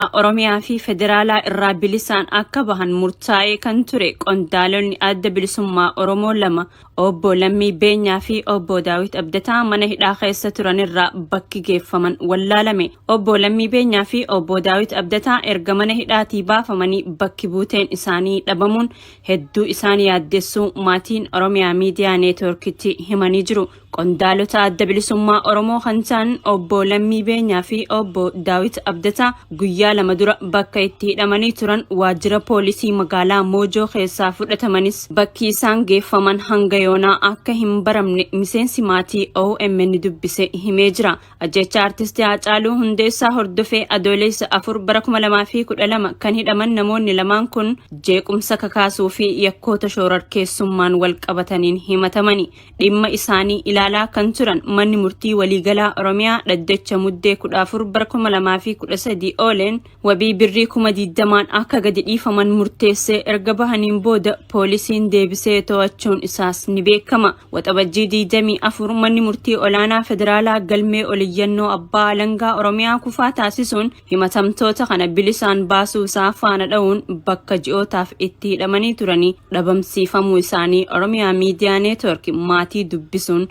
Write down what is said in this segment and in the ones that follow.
Oromiyaa fi Federaalaa irraa bilisaan akka bahan murtaa'ee kan ture qondaalonni adda bilisummaa Oromoo lama obbo Lammii Beenyaa fi obbo Daawit Abdataa mana hidhaa keessa turan irraa bakki geeffaman wallaalame. Obbo Lammii Beenyaa fi obbo Daawit Abdataa erga mana hidhaatii baafamanii bakki buuteen isaanii dhabamuun hedduu isaan yaaddessuu maatiin Oromiyaa Miidiyaa Neetworkitti himanii jiru. Qondaalota adda bilisummaa Oromoo kan ta'an obbo Lammii Beenyaa fi obbo Daawit Abdataa guyyaa lama dura bakka itti hidhamanii turan waajjira poolisii magaalaa Moojoo keessaa fudhatamanis bakki isaan geeffaman hanga yoonaa akka hin baramne miseensi maatii OMN dubbise himee jira. Ajjecha artistii Haacaaluu Hundeessaa hordofee adoolessa 4 bara 2012 kan hidhaman namoonni lamaan kun jeequmsa kakaasuu fi yakkoota shororkeessummaan wal qabataniin himatamani. Dhimma isaanii ilaalaa kan turan manni murtii waliigalaa Oromiyaa dhaddacha muddee 14 bara 2013 ooleen wabii birrii 20,000 akka gadi dhiifaman murteessee erga bahaniin booda poolisiin deebisee to'achuun isaas ni beekama. Waxabajjii 24 manni murtii olaanaa federaalaa galmee oliyyannoo abbaa alangaa Oromiyaa kufaa taasisuun himatamtoota kana bilisaan baasuu isaa faana dha'uun bakka ji'ootaaf itti hidhamanii turanii dhabamsiifamuu isaanii Oromiyaa Miidiyaa Neetwork maatii dubbisuun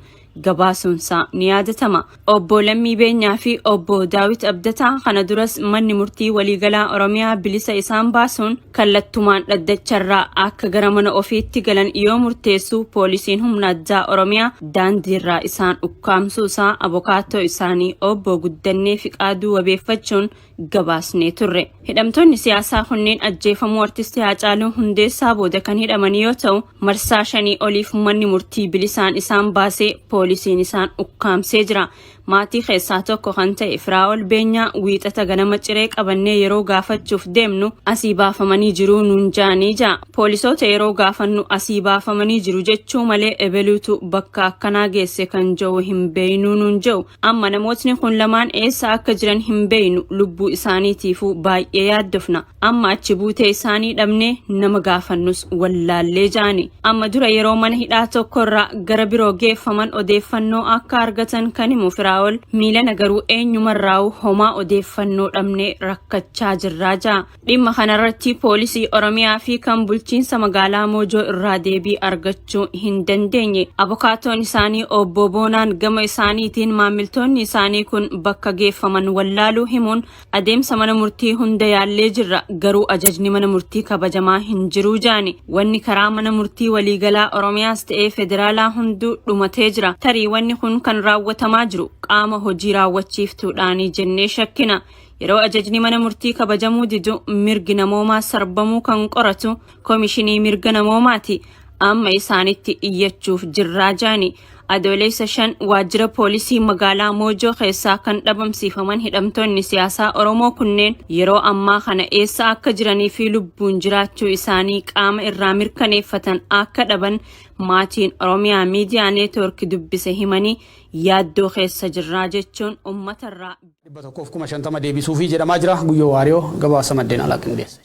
gabaasunsa ni yaadatama. Obbo Lammii Beenyaa fi obbo Daawit Abdataa kana duras manni murtii waliigalaa Oromiyaa bilisa isaan baasuun kallattumaan dhaddacharraa akka gara mana ofiitti galan yoo murteessu poolisiin humna addaa Oromiyaa daandiirraa isaan ukkaamsuusaa abokaattoo isaanii obbo Guddannee Fiqaaduu wabeeffachuun gabaasnee turre. Hidhamtoonni siyaasaa kunneen ajjeefamuu artistii Haacaaluu Hundeessaa booda kan hidhaman yoo ta'u marsaa 5 oliif manni murtii bilisaan isaan baasee poolisiin isaan ukkaamsee jira. Maatii keessaa tokko kan ta'e Firaa'ol Beenyaa wiixata ganama ciree qabannee yeroo gaafachuuf deemnu asii baafamanii jiru nuun jaanii jaa. Poolisoota yeroo gaafannu asii baafamanii jiru jechuu malee ebeluutu bakka akkanaa geesse kan jiru hin beeynu nuun jiru. Amma namootni kun lamaan eessa akka jiran hin beeynu lubbuu isaaniitiifuu baay'ee yaaddofna. Amma achi buutee isaanii dhabnee nama gaafannus wallaallee jaani. Amma dura yeroo mana hidhaa tokkorraa gara biroo geeffaman odeeffannoo akka argatan kan himu Firaa'ol miila nagaruu eenyumarraa'u homaa odeeffannoo dhabnee rakkachaa jirraa jaa. Dhimma kanarratti poolisii Oromiyaa fi kan bulchiinsa magaalaa Moojoo irraa deebii argachuu hin dandeenye. Abokaatoon isaanii obbo Boonaan gama isaaniitiin maamiltoonni isaanii kun bakka geeffaman wallaaluu himuun adeemsa mana murtii hunda yaallee jirra garuu ajajni mana murtii kabajamaa hin jiruu jaani. Wanni karaa mana murtii waliigalaa Oromiyaas ta'ee federaalaa hunduu dhumatee jira. Tarii wanni kun kan raawwatamaa jiru qaama hojii raawwachiiftuudhaanii jennee shakkina. Yeroo ajajni mana murtii kabajamuu didu mirgi namoomaa sarbamuu kan qoratu komishinii mirga namoomaati. Amma isaanitti iyyachuuf jirraa jaani. Adoolessa 5 waajjira poolisii magaalaa Moojoo keessaa kan dhabamsiifaman hidhamtoonni siyaasaa Oromoo kunneen yeroo ammaa kana eessa akka jiranii fi lubbuun jiraachuu isaanii qaama irraa mirkaneeffatan akka dhaban maatiin Oromiyaa Miidiyaa Neetwork dubbise himanii yaaddoo keessa jirraa jechuun uummatarraa 150 deebisuufii jedhamaa jira. Guyyoo Waariyoo gabaasa maddeen alaa qindeessa.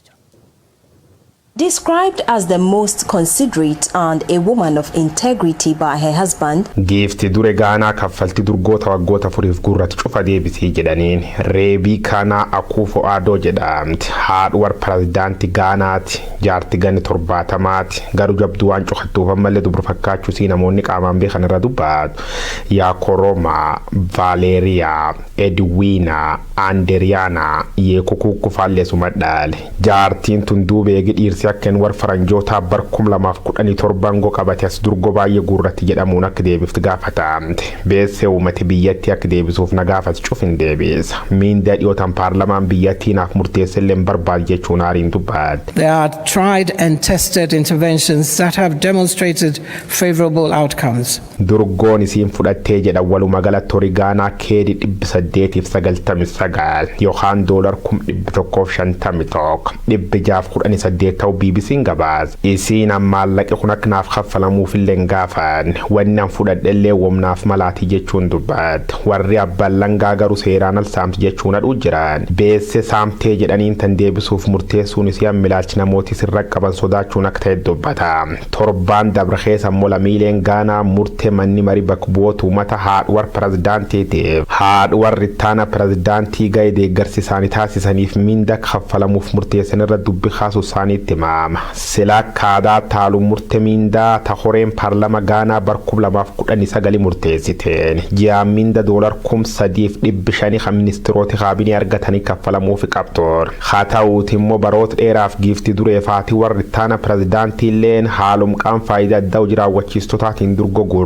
Described as the most considerate and a woman of integrity by her husband, Geefti dure Gaanaa kaffalti durgoota waggoota 4 gurratti cufa deebisii jedhaniin Reebii Kanaa Akuufo Aadoo jedhamti. Haadhuwar pirezidaantii Gaanaati. Jaarti ganni 70maati. Garuu jabduu waan cufattuuf ammallee dubra fakkaachuusii namoonni qaamaan beekan irra dubbatu. Yaakoroma, Vaaleeriyaa, Edwiina, Anderiyaana yeekukuu faalleesuma dhaale. Jaartiin tun duubee dhiirsi akkeen war faranjoota bar 2017 go qabate as durgo baay'ee gurratti jedhamuun akka deebifti gaafatamte. Beessee uummati biyyatti akka deebisuuf na gaafati cufin deebisa. Miindaa dhiyootan paarlamaan biyyattii naaf murteesselleen barbaadu jechuun haariin dubbatte. There are tried and tested interventions that have demonstrated favorable outcomes. Durgoon isiin fudhattee jedha waluma galatti Gaanaa keedi 899 yookaan $151 618 ta'u BBC'n gabaas. Isiin maallaqi kun akka naaf kaffalamuuf illee gaafan wannan fudhadhellee womnaaf malaati jechuun dubbatte. Warri abbaan langaa garuu seeraan al saamti jechuun aduu jiran. Beesse saamtee jedhaniin tan deebisuuf murteessuun isii ammilaalchi namooti sirra qaban sodaachuun akka ta'e dubbata. Torbaan dabre keessa mola miileen Gaanaa murtee manni marii bakka bu'ootu uummata haadhuwar pirezidaantiitiif haadhuwar ittaana pirezidaantii pirezidaantii Gahee deeggarsi isaanii taasisaniif minda kaffalamuuf murteessan irra dubbi kaasuu isaaniitti maama. Silaa kaadaa taalu murte mindaa ta horeen paarlama Gaanaa bar 2019 murteessiteen ji'a minda $3,500 kan ministeerota kaabinee argatanii kaffalamuuf qabxoor. Haa ta'uuti immoo baroota dheeraaf giifti duree faatii warri taana pirezidaantii illeen haalumqaan faayidaa addaa hojii raawwachiistotaatiin durgogur.